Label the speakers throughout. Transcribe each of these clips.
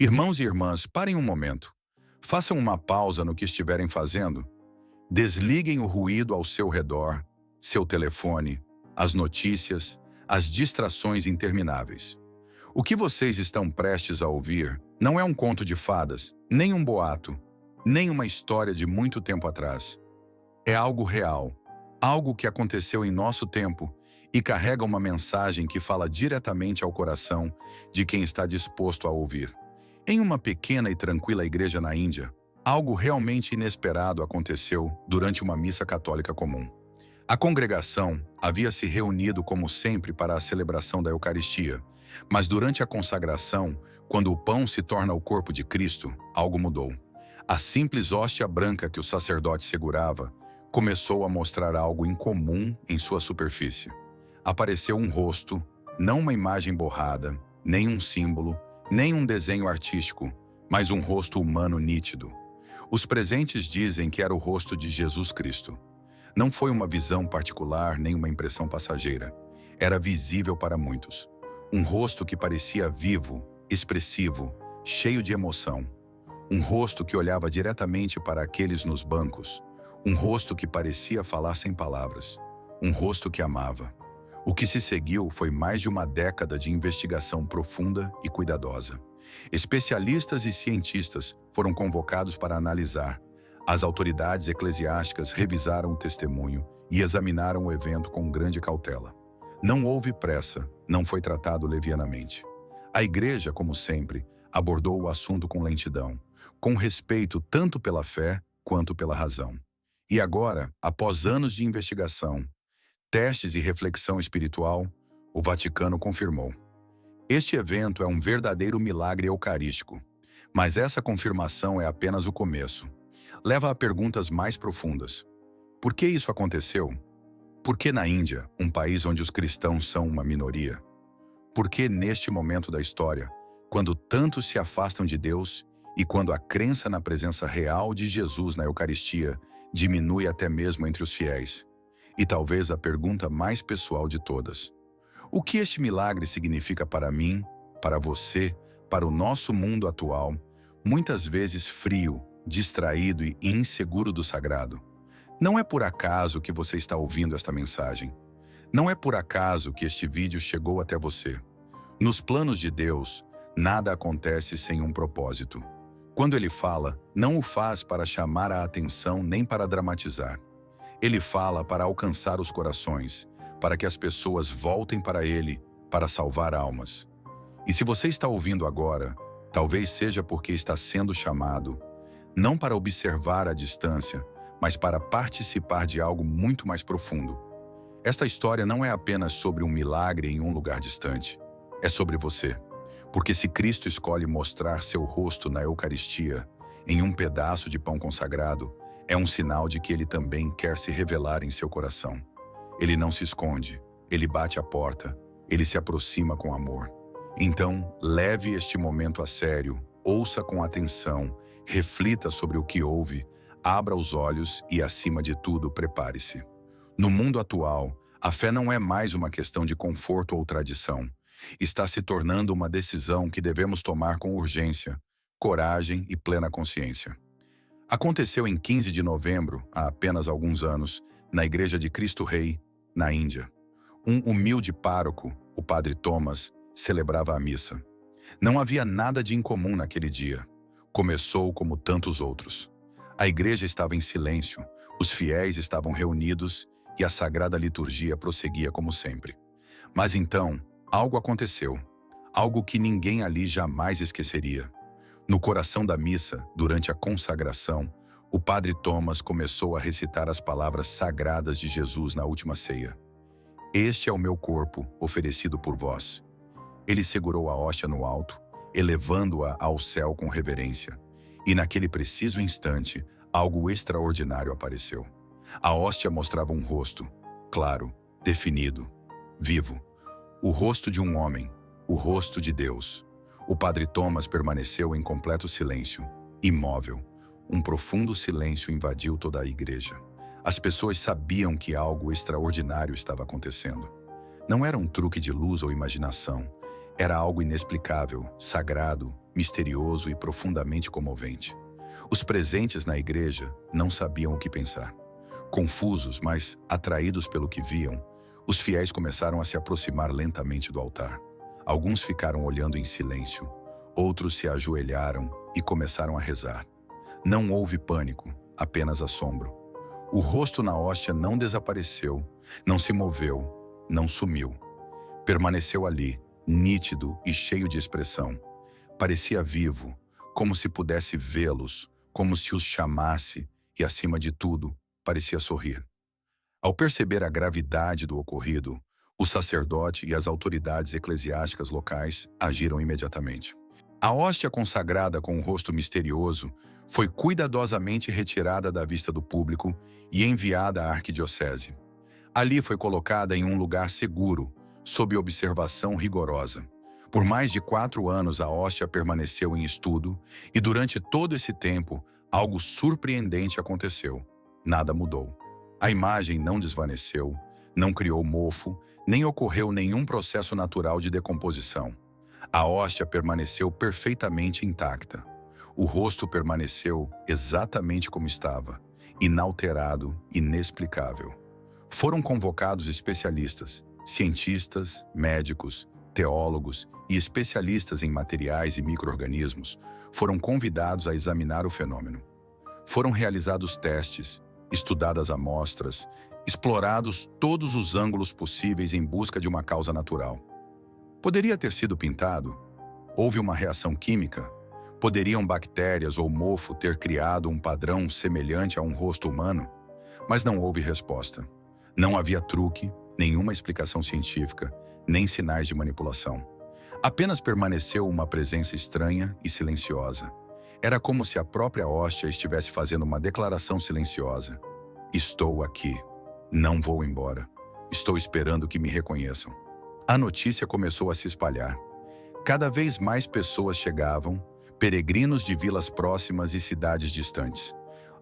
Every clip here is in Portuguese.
Speaker 1: Irmãos e irmãs, parem um momento. Façam uma pausa no que estiverem fazendo. Desliguem o ruído ao seu redor, seu telefone, as notícias, as distrações intermináveis. O que vocês estão prestes a ouvir não é um conto de fadas, nem um boato, nem uma história de muito tempo atrás. É algo real, algo que aconteceu em nosso tempo e carrega uma mensagem que fala diretamente ao coração de quem está disposto a ouvir. Em uma pequena e tranquila igreja na Índia, algo realmente inesperado aconteceu durante uma missa católica comum. A congregação havia se reunido como sempre para a celebração da Eucaristia, mas durante a consagração, quando o pão se torna o corpo de Cristo, algo mudou. A simples hóstia branca que o sacerdote segurava começou a mostrar algo incomum em sua superfície. Apareceu um rosto, não uma imagem borrada, nem um símbolo, nem um desenho artístico, mas um rosto humano nítido. Os presentes dizem que era o rosto de Jesus Cristo. Não foi uma visão particular nem uma impressão passageira. Era visível para muitos. Um rosto que parecia vivo, expressivo, cheio de emoção. Um rosto que olhava diretamente para aqueles nos bancos. Um rosto que parecia falar sem palavras. Um rosto que amava. O que se seguiu foi mais de uma década de investigação profunda e cuidadosa. Especialistas e cientistas foram convocados para analisar. As autoridades eclesiásticas revisaram o testemunho e examinaram o evento com grande cautela. Não houve pressa, não foi tratado levianamente. A igreja, como sempre, abordou o assunto com lentidão, com respeito tanto pela fé quanto pela razão. E agora, após anos de investigação, testes e reflexão espiritual, o Vaticano confirmou. Este evento é um verdadeiro milagre eucarístico, mas essa confirmação é apenas o começo. Leva a perguntas mais profundas. Por que isso aconteceu? Por que na Índia, um país onde os cristãos são uma minoria? Por que neste momento da história, quando tantos se afastam de Deus e quando a crença na presença real de Jesus na Eucaristia diminui até mesmo entre os fiéis? E talvez a pergunta mais pessoal de todas. O que este milagre significa para mim, para você, para o nosso mundo atual, muitas vezes frio, distraído e inseguro do sagrado? Não é por acaso que você está ouvindo esta mensagem. Não é por acaso que este vídeo chegou até você. Nos planos de Deus, nada acontece sem um propósito. Quando Ele fala, não o faz para chamar a atenção nem para dramatizar. Ele fala para alcançar os corações, para que as pessoas voltem para Ele, para salvar almas. E se você está ouvindo agora, talvez seja porque está sendo chamado, não para observar à distância, mas para participar de algo muito mais profundo. Esta história não é apenas sobre um milagre em um lugar distante, é sobre você. Porque se Cristo escolhe mostrar seu rosto na Eucaristia, em um pedaço de pão consagrado, é um sinal de que Ele também quer se revelar em seu coração. Ele não se esconde, Ele bate a porta, Ele se aproxima com amor. Então, leve este momento a sério, ouça com atenção, reflita sobre o que ouve, abra os olhos e, acima de tudo, prepare-se. No mundo atual, a fé não é mais uma questão de conforto ou tradição. Está se tornando uma decisão que devemos tomar com urgência, coragem e plena consciência. Aconteceu em 15 de novembro, há apenas alguns anos, na Igreja de Cristo Rei, na Índia. Um humilde pároco, o Padre Thomas, celebrava a missa. Não havia nada de incomum naquele dia. Começou como tantos outros. A igreja estava em silêncio, os fiéis estavam reunidos e a sagrada liturgia prosseguia como sempre. Mas então, algo aconteceu, algo que ninguém ali jamais esqueceria. No coração da missa, durante a consagração, o Padre Thomas começou a recitar as palavras sagradas de Jesus na última ceia. Este é o meu corpo, oferecido por vós. Ele segurou a hóstia no alto, elevando-a ao céu com reverência. E naquele preciso instante, algo extraordinário apareceu. A hóstia mostrava um rosto, claro, definido, vivo. O rosto de um homem, o rosto de Deus. O Padre Thomas permaneceu em completo silêncio, imóvel. Um profundo silêncio invadiu toda a igreja. As pessoas sabiam que algo extraordinário estava acontecendo. Não era um truque de luz ou imaginação. Era algo inexplicável, sagrado, misterioso e profundamente comovente. Os presentes na igreja não sabiam o que pensar. Confusos, mas atraídos pelo que viam, os fiéis começaram a se aproximar lentamente do altar. Alguns ficaram olhando em silêncio, outros se ajoelharam e começaram a rezar. Não houve pânico, apenas assombro. O rosto na hóstia não desapareceu, não se moveu, não sumiu. Permaneceu ali, nítido e cheio de expressão. Parecia vivo, como se pudesse vê-los, como se os chamasse e, acima de tudo, parecia sorrir. Ao perceber a gravidade do ocorrido, o sacerdote e as autoridades eclesiásticas locais agiram imediatamente. A hóstia consagrada com o rosto misterioso foi cuidadosamente retirada da vista do público e enviada à arquidiocese. Ali foi colocada em um lugar seguro, sob observação rigorosa. Por mais de 4 anos a hóstia permaneceu em estudo e durante todo esse tempo algo surpreendente aconteceu. Nada mudou. A imagem não desvaneceu, não criou mofo, nem ocorreu nenhum processo natural de decomposição. A hóstia permaneceu perfeitamente intacta. O rosto permaneceu exatamente como estava, inalterado, inexplicável. Foram convocados especialistas, cientistas, médicos, teólogos e especialistas em materiais e micro-organismos foram convidados a examinar o fenômeno. Foram realizados testes, estudadas amostras, explorados todos os ângulos possíveis em busca de uma causa natural. Poderia ter sido pintado? Houve uma reação química? Poderiam bactérias ou mofo ter criado um padrão semelhante a um rosto humano? Mas não houve resposta. Não havia truque, nenhuma explicação científica, nem sinais de manipulação. Apenas permaneceu uma presença estranha e silenciosa. Era como se a própria hóstia estivesse fazendo uma declaração silenciosa. Estou aqui. Não vou embora. Estou esperando que me reconheçam. A notícia começou a se espalhar. Cada vez mais pessoas chegavam, peregrinos de vilas próximas e cidades distantes.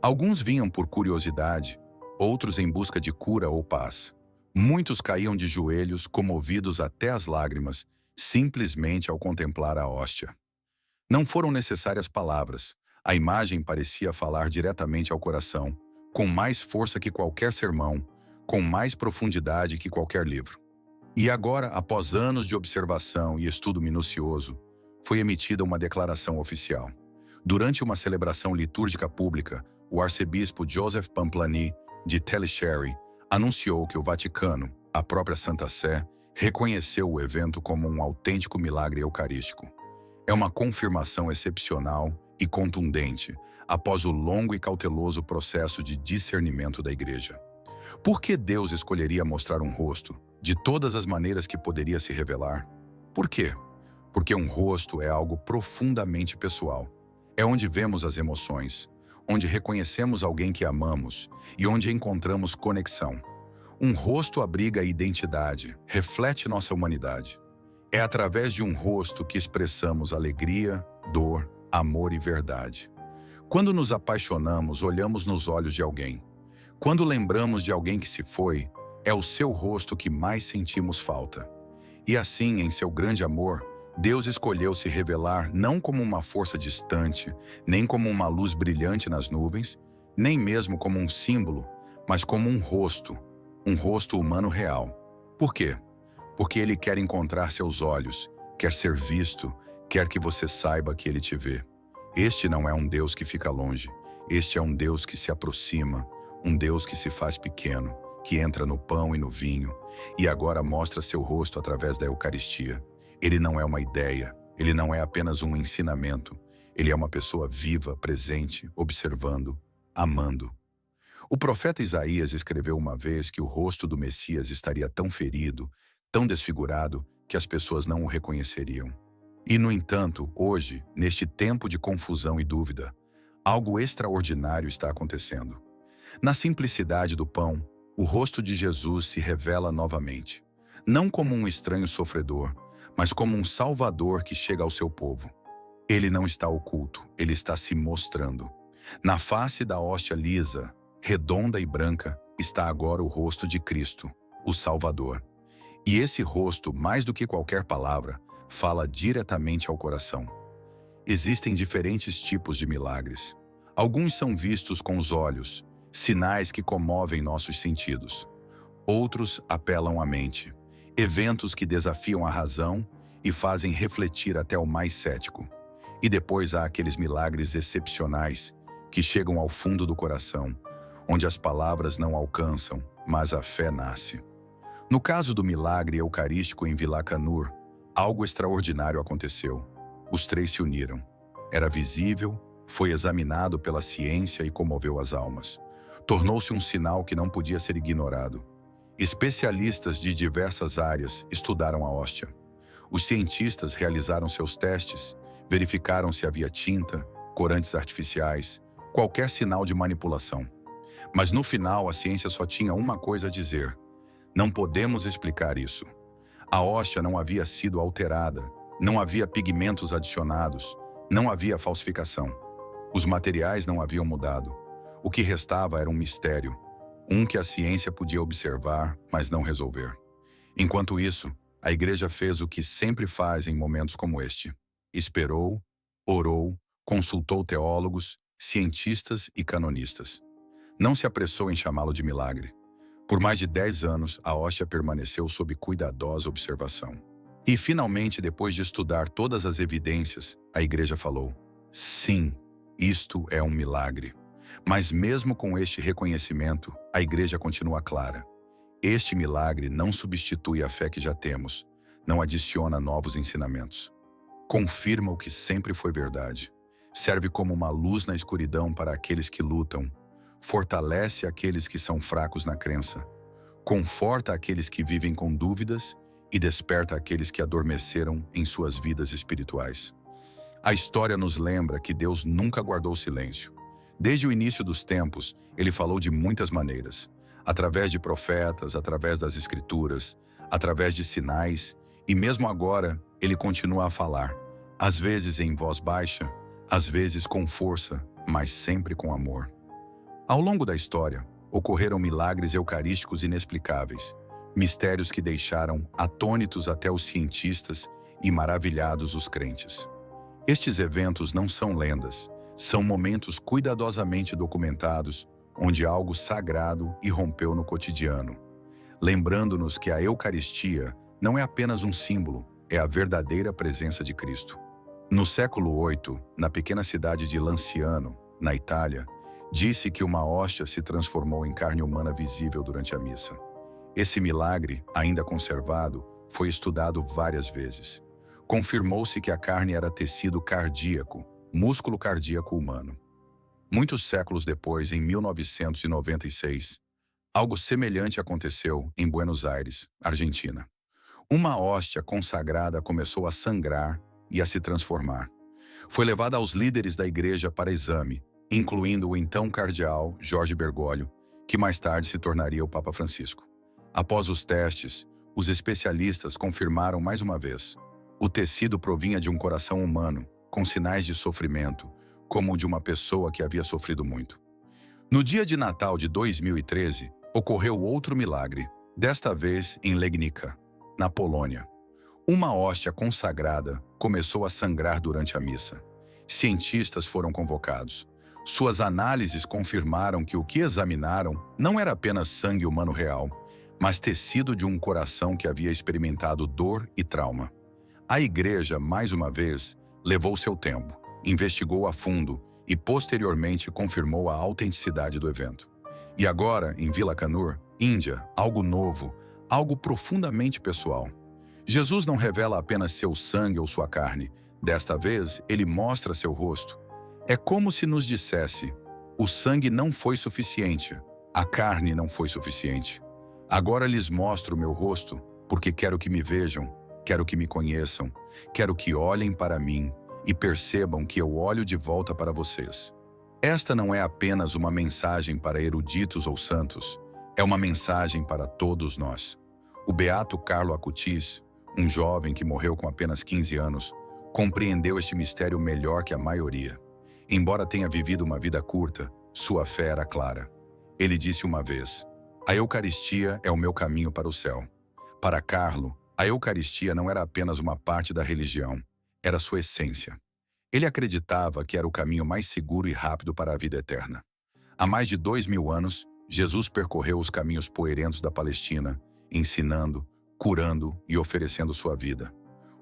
Speaker 1: Alguns vinham por curiosidade, outros em busca de cura ou paz. Muitos caíam de joelhos, comovidos até as lágrimas, simplesmente ao contemplar a hóstia. Não foram necessárias palavras. A imagem parecia falar diretamente ao coração, com mais força que qualquer sermão, com mais profundidade que qualquer livro. E agora, após anos de observação e estudo minucioso, foi emitida uma declaração oficial. Durante uma celebração litúrgica pública, o arcebispo Joseph Pamplani, de Tellicherry, anunciou que o Vaticano, a própria Santa Sé, reconheceu o evento como um autêntico milagre eucarístico. É uma confirmação excepcional e contundente após o longo e cauteloso processo de discernimento da Igreja. Por que Deus escolheria mostrar um rosto, de todas as maneiras que poderia se revelar? Por quê? Porque um rosto é algo profundamente pessoal. É onde vemos as emoções, onde reconhecemos alguém que amamos e onde encontramos conexão. Um rosto abriga a identidade, reflete nossa humanidade. É através de um rosto que expressamos alegria, dor, amor e verdade. Quando nos apaixonamos, olhamos nos olhos de alguém. Quando lembramos de alguém que se foi, é o seu rosto que mais sentimos falta. E assim, em seu grande amor, Deus escolheu se revelar não como uma força distante, nem como uma luz brilhante nas nuvens, nem mesmo como um símbolo, mas como um rosto humano real. Por quê? Porque Ele quer encontrar seus olhos, quer ser visto, quer que você saiba que Ele te vê. Este não é um Deus que fica longe, este é um Deus que se aproxima, um Deus que se faz pequeno, que entra no pão e no vinho, e agora mostra seu rosto através da Eucaristia. Ele não é uma ideia, ele não é apenas um ensinamento, ele é uma pessoa viva, presente, observando, amando. O profeta Isaías escreveu uma vez que o rosto do Messias estaria tão ferido, tão desfigurado, que as pessoas não o reconheceriam. E, no entanto, hoje, neste tempo de confusão e dúvida, algo extraordinário está acontecendo. Na simplicidade do pão, o rosto de Jesus se revela novamente, não como um estranho sofredor, mas como um Salvador que chega ao seu povo. Ele não está oculto, ele está se mostrando. Na face da hóstia lisa, redonda e branca, está agora o rosto de Cristo, o Salvador. E esse rosto, mais do que qualquer palavra, fala diretamente ao coração. Existem diferentes tipos de milagres. Alguns são vistos com os olhos, sinais que comovem nossos sentidos. Outros apelam à mente, eventos que desafiam a razão e fazem refletir até o mais cético. E depois há aqueles milagres excepcionais que chegam ao fundo do coração, onde as palavras não alcançam, mas a fé nasce. No caso do milagre eucarístico em Vila Canur, algo extraordinário aconteceu. Os três se uniram. Era visível, foi examinado pela ciência e comoveu as almas. Tornou-se um sinal que não podia ser ignorado. Especialistas de diversas áreas estudaram a hóstia. Os cientistas realizaram seus testes, verificaram se havia tinta, corantes artificiais, qualquer sinal de manipulação. Mas no final a ciência só tinha uma coisa a dizer: não podemos explicar isso. A hóstia não havia sido alterada, não havia pigmentos adicionados, não havia falsificação. Os materiais não haviam mudado. O que restava era um mistério, um que a ciência podia observar, mas não resolver. Enquanto isso, a igreja fez o que sempre faz em momentos como este. Esperou, orou, consultou teólogos, cientistas e canonistas. Não se apressou em chamá-lo de milagre. Por mais de 10 anos, a hóstia permaneceu sob cuidadosa observação. E, finalmente, depois de estudar todas as evidências, a igreja falou: sim, isto é um milagre. Mas mesmo com este reconhecimento, a igreja continua clara. Este milagre não substitui a fé que já temos, não adiciona novos ensinamentos. Confirma o que sempre foi verdade. Serve como uma luz na escuridão para aqueles que lutam. Fortalece aqueles que são fracos na crença. Conforta aqueles que vivem com dúvidas e desperta aqueles que adormeceram em suas vidas espirituais. A história nos lembra que Deus nunca guardou silêncio. Desde o início dos tempos, ele falou de muitas maneiras, através de profetas, através das escrituras, através de sinais, e mesmo agora ele continua a falar, às vezes em voz baixa, às vezes com força, mas sempre com amor. Ao longo da história, ocorreram milagres eucarísticos inexplicáveis, mistérios que deixaram atônitos até os cientistas e maravilhados os crentes. Estes eventos não são lendas, são momentos cuidadosamente documentados, onde algo sagrado irrompeu no cotidiano, lembrando-nos que a Eucaristia não é apenas um símbolo, é a verdadeira presença de Cristo. No século VIII, na pequena cidade de Lanciano, na Itália, disse que uma hóstia se transformou em carne humana visível durante a missa. Esse milagre, ainda conservado, foi estudado várias vezes. Confirmou-se que a carne era tecido cardíaco, músculo cardíaco humano. Muitos séculos depois, em 1996, algo semelhante aconteceu em Buenos Aires, Argentina. Uma hóstia consagrada começou a sangrar e a se transformar. Foi levada aos líderes da igreja para exame, incluindo o então cardeal Jorge Bergoglio, que mais tarde se tornaria o Papa Francisco. Após os testes, os especialistas confirmaram mais uma vez: o tecido provinha de um coração humano, com sinais de sofrimento, como o de uma pessoa que havia sofrido muito. No dia de Natal de 2013, ocorreu outro milagre, desta vez em Legnica, na Polônia. Uma hóstia consagrada começou a sangrar durante a missa. Cientistas foram convocados. Suas análises confirmaram que o que examinaram não era apenas sangue humano real, mas tecido de um coração que havia experimentado dor e trauma. A igreja, mais uma vez, levou seu tempo, investigou a fundo e posteriormente confirmou a autenticidade do evento. E agora, em Vila Canur, Índia, algo novo, algo profundamente pessoal. Jesus não revela apenas seu sangue ou sua carne. Desta vez, ele mostra seu rosto. É como se nos dissesse: o sangue não foi suficiente, a carne não foi suficiente. Agora lhes mostro o meu rosto, porque quero que me vejam, quero que me conheçam, quero que olhem para mim e percebam que eu olho de volta para vocês. Esta não é apenas uma mensagem para eruditos ou santos, é uma mensagem para todos nós. O beato Carlo Acutis, um jovem que morreu com apenas 15 anos, compreendeu este mistério melhor que a maioria. Embora tenha vivido uma vida curta, sua fé era clara. Ele disse uma vez: a Eucaristia é o meu caminho para o céu. Para Carlo, a Eucaristia não era apenas uma parte da religião, era sua essência. Ele acreditava que era o caminho mais seguro e rápido para a vida eterna. Há mais de 2000 anos, Jesus percorreu os caminhos poeirentos da Palestina, ensinando, curando e oferecendo sua vida.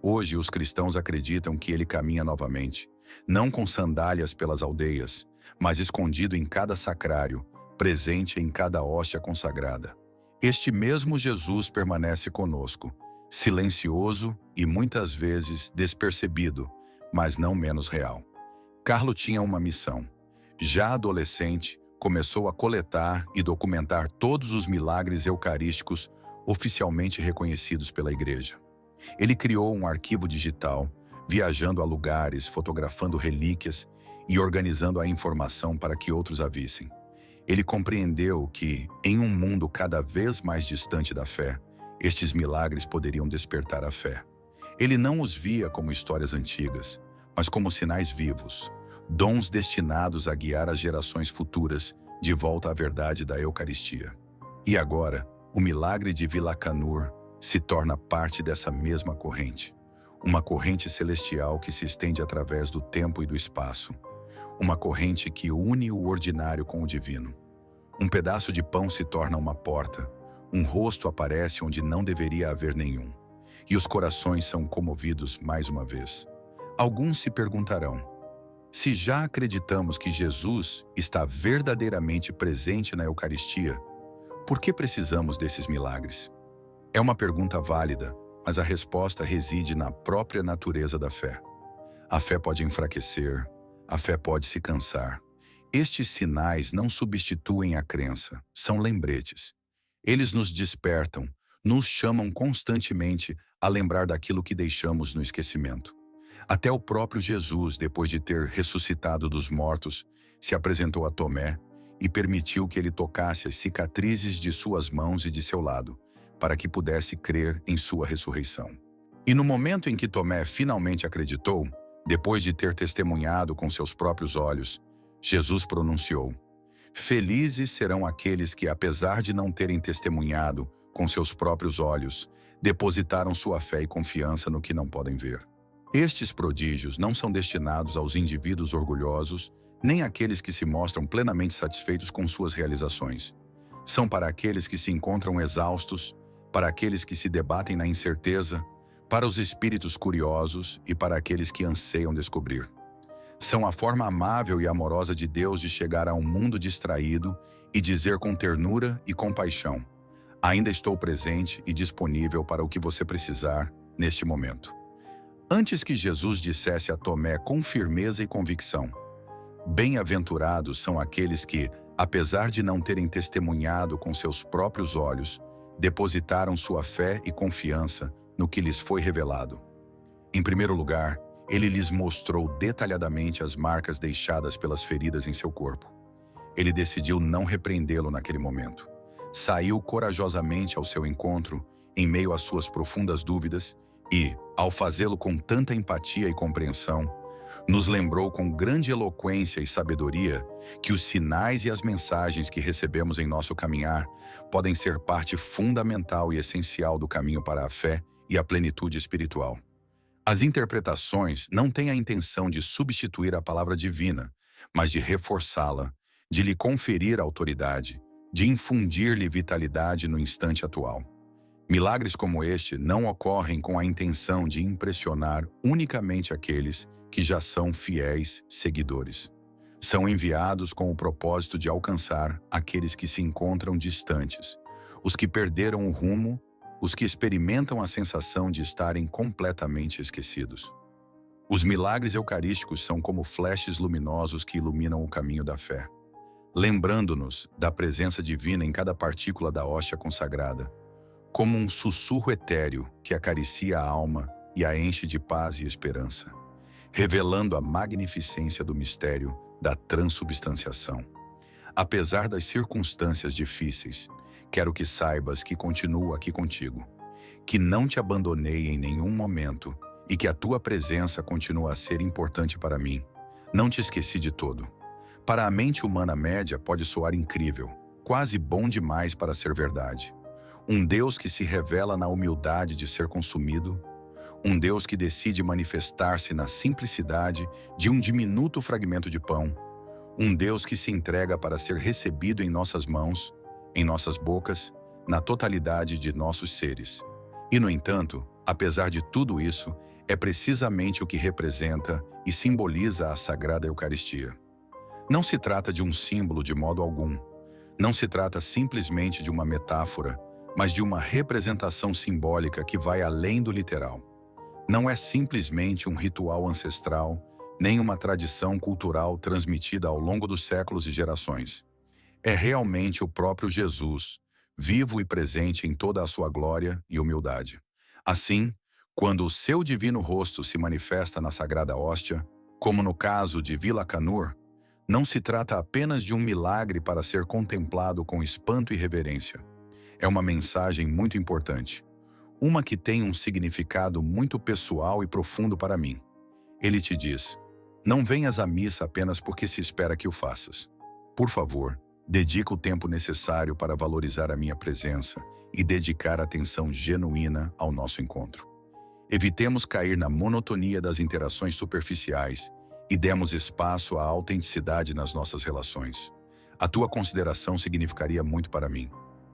Speaker 1: Hoje, os cristãos acreditam que ele caminha novamente, não com sandálias pelas aldeias, mas escondido em cada sacrário, presente em cada hóstia consagrada. Este mesmo Jesus permanece conosco, silencioso e muitas vezes despercebido, mas não menos real. Carlo tinha uma missão. Já adolescente, começou a coletar e documentar todos os milagres eucarísticos oficialmente reconhecidos pela Igreja. Ele criou um arquivo digital, viajando a lugares, fotografando relíquias e organizando a informação para que outros a vissem. Ele compreendeu que, em um mundo cada vez mais distante da fé, estes milagres poderiam despertar a fé. Ele não os via como histórias antigas, mas como sinais vivos, dons destinados a guiar as gerações futuras de volta à verdade da Eucaristia. E agora, o milagre de Vilacanur se torna parte dessa mesma corrente. Uma corrente celestial que se estende através do tempo e do espaço. Uma corrente que une o ordinário com o divino. Um pedaço de pão se torna uma porta. Um rosto aparece onde não deveria haver nenhum. E os corações são comovidos mais uma vez. Alguns se perguntarão: se já acreditamos que Jesus está verdadeiramente presente na Eucaristia, por que precisamos desses milagres? É uma pergunta válida, mas a resposta reside na própria natureza da fé. A fé pode enfraquecer, a fé pode se cansar. Estes sinais não substituem a crença, são lembretes. Eles nos despertam, nos chamam constantemente a lembrar daquilo que deixamos no esquecimento. Até o próprio Jesus, depois de ter ressuscitado dos mortos, se apresentou a Tomé e permitiu que ele tocasse as cicatrizes de suas mãos e de seu lado, para que pudesse crer em sua ressurreição. E no momento em que Tomé finalmente acreditou, depois de ter testemunhado com seus próprios olhos, Jesus pronunciou: felizes serão aqueles que, apesar de não terem testemunhado com seus próprios olhos, depositaram sua fé e confiança no que não podem ver. Estes prodígios não são destinados aos indivíduos orgulhosos, nem àqueles que se mostram plenamente satisfeitos com suas realizações. São para aqueles que se encontram exaustos, para aqueles que se debatem na incerteza, para os espíritos curiosos e para aqueles que anseiam descobrir. São a forma amável e amorosa de Deus de chegar a um mundo distraído e dizer com ternura e compaixão: ainda estou presente e disponível para o que você precisar neste momento. Antes que Jesus dissesse a Tomé com firmeza e convicção: bem-aventurados são aqueles que, apesar de não terem testemunhado com seus próprios olhos, depositaram sua fé e confiança no que lhes foi revelado. Em primeiro lugar, ele lhes mostrou detalhadamente as marcas deixadas pelas feridas em seu corpo. Ele decidiu não repreendê-lo naquele momento. Saiu corajosamente ao seu encontro, em meio às suas profundas dúvidas, e, ao fazê-lo com tanta empatia e compreensão, nos lembrou com grande eloquência e sabedoria que os sinais e as mensagens que recebemos em nosso caminhar podem ser parte fundamental e essencial do caminho para a fé e a plenitude espiritual. As interpretações não têm a intenção de substituir a palavra divina, mas de reforçá-la, de lhe conferir autoridade, de infundir-lhe vitalidade no instante atual. Milagres como este não ocorrem com a intenção de impressionar unicamente aqueles que já são fiéis seguidores. São enviados com o propósito de alcançar aqueles que se encontram distantes, os que perderam o rumo, os que experimentam a sensação de estarem completamente esquecidos. Os milagres eucarísticos são como flashes luminosos que iluminam o caminho da fé, lembrando-nos da presença divina em cada partícula da hóstia consagrada, como um sussurro etéreo que acaricia a alma e a enche de paz e esperança, revelando a magnificência do mistério da transubstanciação. Apesar das circunstâncias difíceis, quero que saibas que continuo aqui contigo, que não te abandonei em nenhum momento e que a tua presença continua a ser importante para mim. Não te esqueci de todo. Para a mente humana média pode soar incrível, quase bom demais para ser verdade. Um Deus que se revela na humildade de ser consumido, Um Deus que decide manifestar-se na simplicidade de um diminuto fragmento de pão. Um Deus que se entrega para ser recebido em nossas mãos, em nossas bocas, na totalidade de nossos seres. E, no entanto, apesar de tudo isso, é precisamente o que representa e simboliza a Sagrada Eucaristia. Não se trata de um símbolo de modo algum. Não se trata simplesmente de uma metáfora, mas de uma representação simbólica que vai além do literal. Não é simplesmente um ritual ancestral, nem uma tradição cultural transmitida ao longo dos séculos e gerações. É realmente o próprio Jesus, vivo e presente em toda a sua glória e humildade. Assim, quando o seu divino rosto se manifesta na Sagrada Hóstia, como no caso de Vila Canur, não se trata apenas de um milagre para ser contemplado com espanto e reverência. É uma mensagem muito importante, uma que tem um significado muito pessoal e profundo para mim. Ele te diz: não venhas à missa apenas porque se espera que o faças. Por favor, dedica o tempo necessário para valorizar a minha presença e dedicar atenção genuína ao nosso encontro. Evitemos cair na monotonia das interações superficiais e demos espaço à autenticidade nas nossas relações. A tua consideração significaria muito para mim.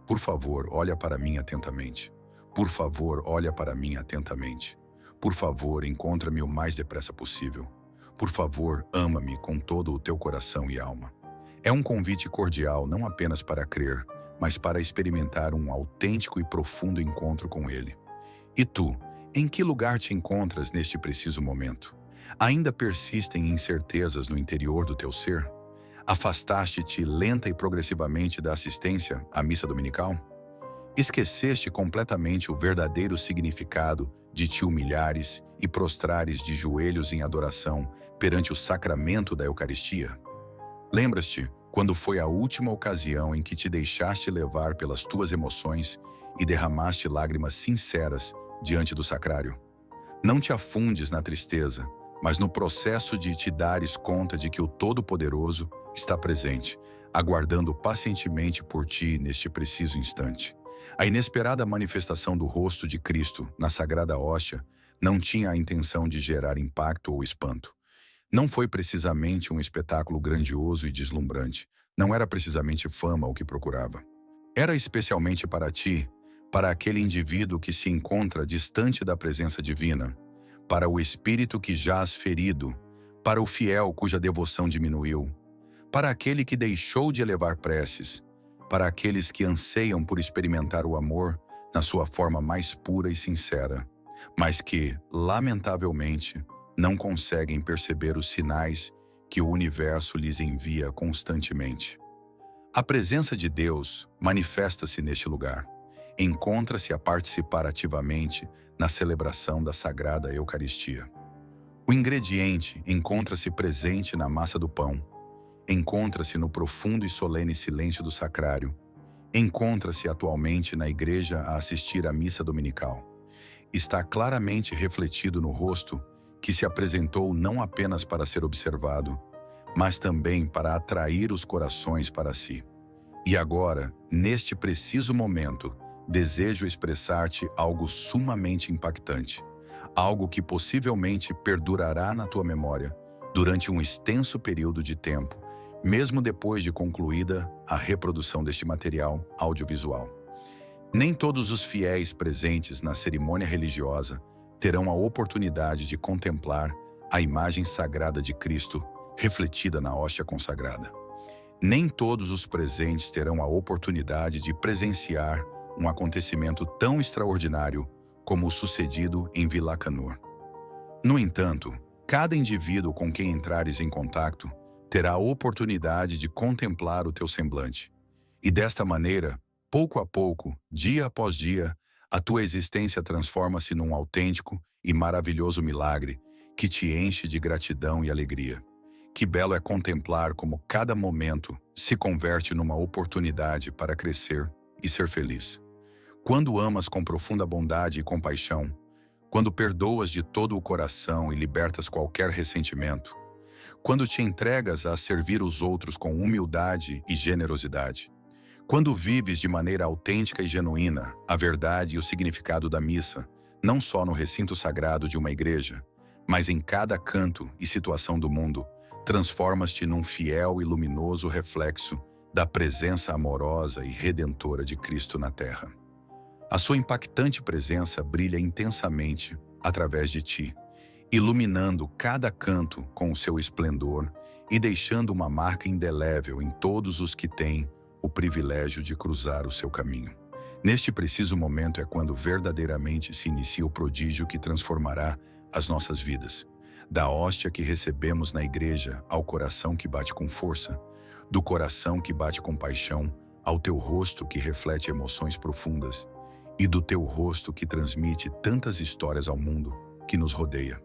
Speaker 1: Por favor, olha para mim atentamente. Por favor, olha para mim atentamente. Por favor, encontra-me o mais depressa possível. Por favor, ama-me com todo o teu coração e alma. É um convite cordial não apenas para crer, mas para experimentar um autêntico e profundo encontro com Ele. E tu, em que lugar te encontras neste preciso momento? Ainda persistem incertezas no interior do teu ser? Afastaste-te lenta e progressivamente da assistência à missa dominical? Esqueceste completamente o verdadeiro significado de te humilhares e prostrares de joelhos em adoração perante o sacramento da Eucaristia? Lembras-te quando foi a última ocasião em que te deixaste levar pelas tuas emoções e derramaste lágrimas sinceras diante do sacrário? Não te afundes na tristeza, mas no processo de te dares conta de que o Todo-Poderoso está presente, aguardando pacientemente por ti neste preciso instante. A inesperada manifestação do rosto de Cristo na Sagrada Hóstia não tinha a intenção de gerar impacto ou espanto. Não foi precisamente um espetáculo grandioso e deslumbrante. Não era precisamente fama o que procurava. Era especialmente para ti, para aquele indivíduo que se encontra distante da presença divina, para o espírito que jaz ferido, para o fiel cuja devoção diminuiu, para aquele que deixou de elevar preces, para aqueles que anseiam por experimentar o amor na sua forma mais pura e sincera, mas que, lamentavelmente, não conseguem perceber os sinais que o universo lhes envia constantemente. A presença de Deus manifesta-se neste lugar. Encontra-se a participar ativamente na celebração da Sagrada Eucaristia. O ingrediente encontra-se presente na massa do pão, encontra-se no profundo e solene silêncio do sacrário, encontra-se atualmente na igreja a assistir à missa dominical. Está claramente refletido no rosto que se apresentou não apenas para ser observado, mas também para atrair os corações para si. E agora, neste preciso momento, desejo expressar-te algo sumamente impactante, algo que possivelmente perdurará na tua memória durante um extenso período de tempo, mesmo depois de concluída a reprodução deste material audiovisual. Nem todos os fiéis presentes na cerimônia religiosa terão a oportunidade de contemplar a imagem sagrada de Cristo refletida na hóstia consagrada. Nem todos os presentes terão a oportunidade de presenciar um acontecimento tão extraordinário como o sucedido em Vila Canur. No entanto, cada indivíduo com quem entrares em contato terá a oportunidade de contemplar o teu semblante. E desta maneira, pouco a pouco, dia após dia, a tua existência transforma-se num autêntico e maravilhoso milagre que te enche de gratidão e alegria. Que belo é contemplar como cada momento se converte numa oportunidade para crescer e ser feliz. Quando amas com profunda bondade e compaixão, quando perdoas de todo o coração e libertas qualquer ressentimento, quando te entregas a servir os outros com humildade e generosidade, quando vives de maneira autêntica e genuína a verdade e o significado da missa, não só no recinto sagrado de uma igreja, mas em cada canto e situação do mundo, transformas-te num fiel e luminoso reflexo da presença amorosa e redentora de Cristo na Terra. A sua impactante presença brilha intensamente através de ti, iluminando cada canto com o seu esplendor e deixando uma marca indelével em todos os que têm o privilégio de cruzar o seu caminho. Neste preciso momento é quando verdadeiramente se inicia o prodígio que transformará as nossas vidas. Da hóstia que recebemos na igreja ao coração que bate com força, do coração que bate com paixão ao teu rosto que reflete emoções profundas e do teu rosto que transmite tantas histórias ao mundo que nos rodeia.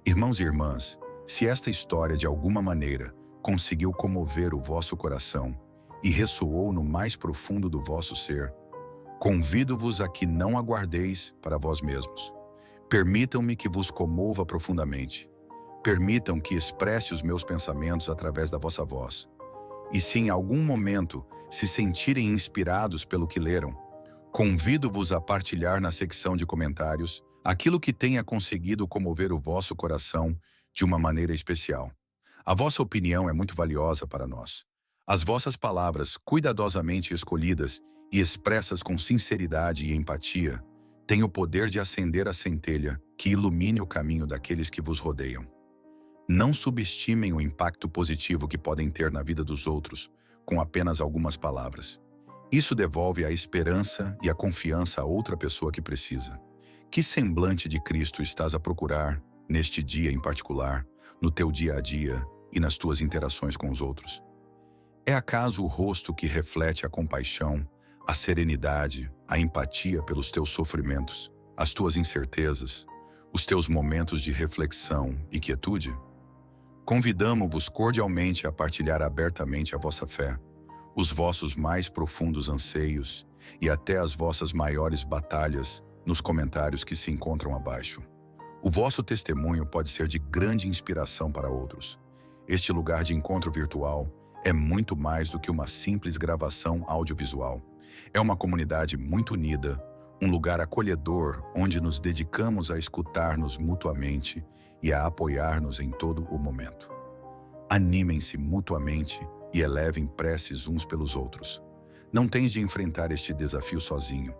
Speaker 1: Irmãos e irmãs, se esta história de alguma maneira conseguiu comover o vosso coração e ressoou no mais profundo do vosso ser, convido-vos a que não aguardeis para vós mesmos. Permitam-me que vos comova profundamente. Permitam que expresse os meus pensamentos através da vossa voz. E se em algum momento se sentirem inspirados pelo que leram, convido-vos a partilhar na secção de comentários aquilo que tenha conseguido comover o vosso coração de uma maneira especial. A vossa opinião é muito valiosa para nós. As vossas palavras, cuidadosamente escolhidas e expressas com sinceridade e empatia, têm o poder de acender a centelha que ilumine o caminho daqueles que vos rodeiam. Não subestimem o impacto positivo que podem ter na vida dos outros com apenas algumas palavras. Isso devolve a esperança e a confiança a outra pessoa que precisa. Que semblante de Cristo estás a procurar, neste dia em particular, no teu dia a dia e nas tuas interações com os outros? É acaso o rosto que reflete a compaixão, a serenidade, a empatia pelos teus sofrimentos, as tuas incertezas, os teus momentos de reflexão e quietude? Convidamo-vos cordialmente a partilhar abertamente a vossa fé, os vossos mais profundos anseios e até as vossas maiores batalhas nos comentários que se encontram abaixo. O vosso testemunho pode ser de grande inspiração para outros. Este lugar de encontro virtual é muito mais do que uma simples gravação audiovisual. É uma comunidade muito unida, um lugar acolhedor onde nos dedicamos a escutar-nos mutuamente e a apoiar-nos em todo o momento. Animem-se mutuamente e elevem preces uns pelos outros. Não tens de enfrentar este desafio sozinho.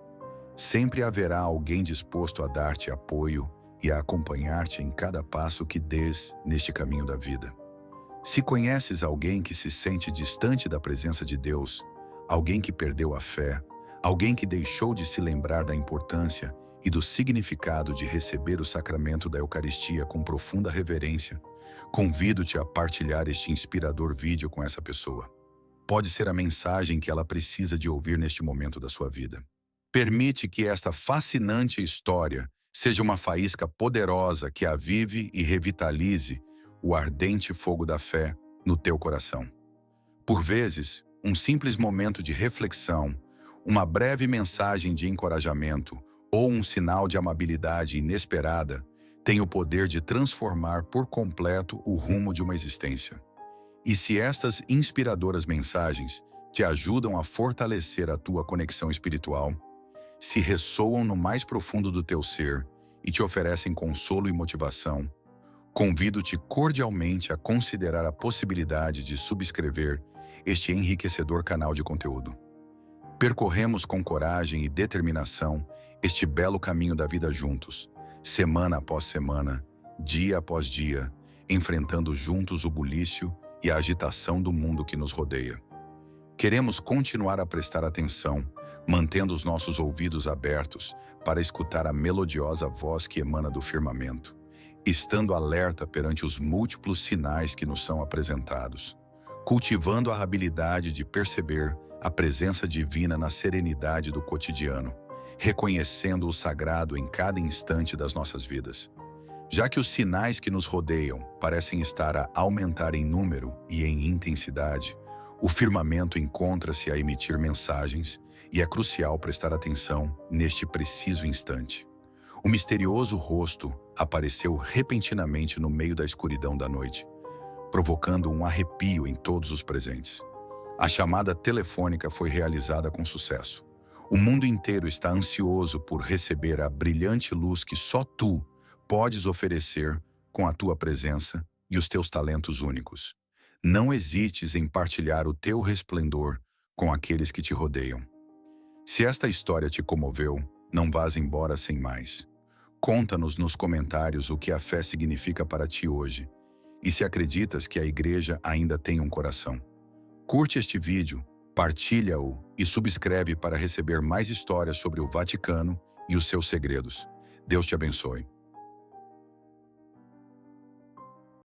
Speaker 1: Sempre haverá alguém disposto a dar-te apoio e a acompanhar-te em cada passo que dês neste caminho da vida. Se conheces alguém que se sente distante da presença de Deus, alguém que perdeu a fé, alguém que deixou de se lembrar da importância e do significado de receber o sacramento da Eucaristia com profunda reverência, convido-te a partilhar este inspirador vídeo com essa pessoa. Pode ser a mensagem que ela precisa de ouvir neste momento da sua vida. Permite que esta fascinante história seja uma faísca poderosa que avive e revitalize o ardente fogo da fé no teu coração. Por vezes, um simples momento de reflexão, uma breve mensagem de encorajamento ou um sinal de amabilidade inesperada tem o poder de transformar por completo o rumo de uma existência. E se estas inspiradoras mensagens te ajudam a fortalecer a tua conexão espiritual, se ressoam no mais profundo do teu ser e te oferecem consolo e motivação, convido-te cordialmente a considerar a possibilidade de subscrever este enriquecedor canal de conteúdo. Percorremos com coragem e determinação este belo caminho da vida juntos, semana após semana, dia após dia, enfrentando juntos o bulício e a agitação do mundo que nos rodeia. Queremos continuar a prestar atenção, mantendo os nossos ouvidos abertos para escutar a melodiosa voz que emana do firmamento, estando alerta perante os múltiplos sinais que nos são apresentados, cultivando a habilidade de perceber a presença divina na serenidade do cotidiano, reconhecendo o sagrado em cada instante das nossas vidas. Já que os sinais que nos rodeiam parecem estar a aumentar em número e em intensidade, o firmamento encontra-se a emitir mensagens e é crucial prestar atenção neste preciso instante. O misterioso rosto apareceu repentinamente no meio da escuridão da noite, provocando um arrepio em todos os presentes. A chamada telefônica foi realizada com sucesso. O mundo inteiro está ansioso por receber a brilhante luz que só tu podes oferecer com a tua presença e os teus talentos únicos. Não hesites em partilhar o teu resplendor com aqueles que te rodeiam. Se esta história te comoveu, não vás embora sem mais. Conta-nos nos comentários o que a fé significa para ti hoje e se acreditas que a igreja ainda tem um coração. Curte este vídeo, partilha-o e subscreve para receber mais histórias sobre o Vaticano e os seus segredos. Deus te abençoe.